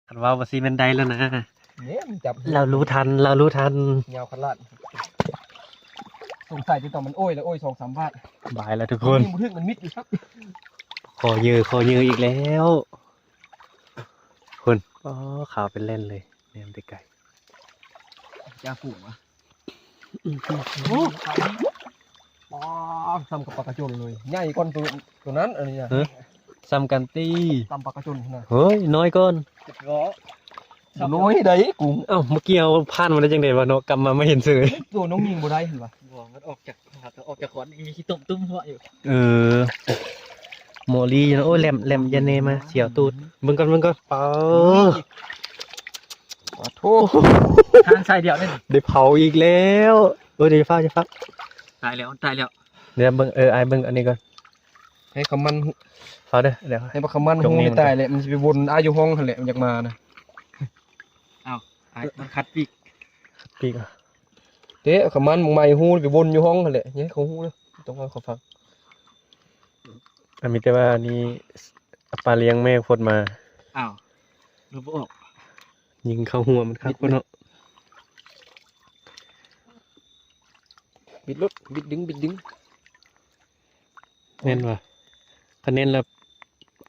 คันว่าบ่ซีแม่นได้แล้วนะ เนี่ยมันจับ เรารู้ทันยาวขนาดสงสัยที่ต่อมันโอ้ยแล้วโอ้ย2-3 บาท บายแล้วทุกคน มันทึกมันมิดอยู่ครับ คอเยอะอีกแล้วคุณอ๋อขาวเป็นเล่นเลยเนี่ยมันไกล ยาฝูงอ่ะโอ้ป้าทำกับปลากระจนเลยใหญ่ก้อนตัวนั้นอะไรเนี่ย ซ้ำกันตี ตำปลากระจนนะ เฮ้ยน้อยก่อน น้อยได้กุ้ง เอ้าเมื่อกี้เอาผ่านมาได้จังได๋วะเนาะกลับมาไม่เห็นเสย ตัวน้องยิงบ่ได้เห็นปะ บอกมันออกจากขอนมีขี้ตุ่มตุ้มหัวอยู่ เออโมลี่นะโอ้ยแหลมยันเนมาเสียวตูดมึงก่อนเปา ขอโทษ ทางใส่เดียวนี่ ได้เผาอีกแล้วเออเดี๋ยวจะฟ้า ตายแล้วตายแล้ว เดี๋ยวเบิ่งไอ้เบิ่งอันนี้ก่อน ให้คำมัน ฟ้าเด้อเดี๋ยว ให้ปลาคำมัน จง หู นี่ ไม่ตายเลยมันจะไปวนอายุห้องหั่นแหละมันอยากมานะ มันคัดปีก ปีกอ่ะ เด้คำมันมึงไม่หูไปวนอยู่ห้องหั่นแหละเนี่ยเขาหูเลยต้องให้เขาฟัง อันมีแต่ว่าอันนี้ปลาเลี้ยงแม่พดมา อ้าวเราบอก ยิงเข้าหัวมันครับเนาะ บิดรถบิดดึง แน่นว่ะคะแนนแล้ว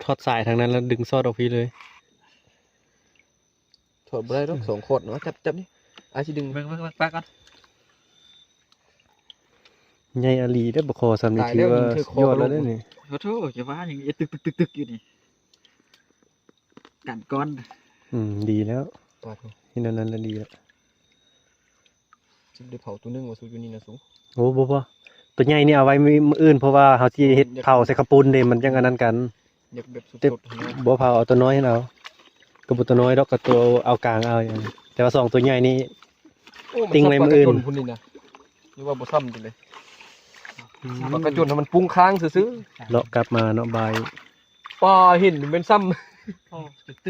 ทอดสายทางนั้นแล้วดึงซอดออกพี่เลย ถอดบ่ได้หรอก2 ขวดเนาะจับนี่อาสิดึง เบิ่งปลาก่อน ใหญ่อลีได้อบ่คอซ้ำนี่ถือว่าสุดยอดแล้วเด้อนี่ ขอโทษจะว่าอย่างนี้ตึกอยู่นี่กันก้อน ดีแล้ว ปาด ที่นั้นแล้วดีแล้ว สิได้เผาตัวนึงว่าสู้อยู่นี่นะสู้ โอ้บ่ตัวใหญ่นี่เอาไว้มื้ออื่นเพราะว่าเฮาสิเฮ็ดเผาใส่กระปุนเด้มันจังอันนั้นกัน อยากแบบส เต็ม ดๆนะ บ่เผาเอาตัวน้อยให้เอากระปุนตัวน้อยดอกกับตัวเอากลางเอาอย่างนั้นแต่ว่าสองตัวใหญ่นี่ โอ้น ติ้งไว้มื้ออื่น ปลากระจพุ่นนี่นะนี่ว่าบ่ซ้ำจังเลยปลากระจนน่ะมันปุ้งค้างซื่อ เลาะกลับมาเนาะบาย ๆปลาเห็นเป็นซ้ำ ตึ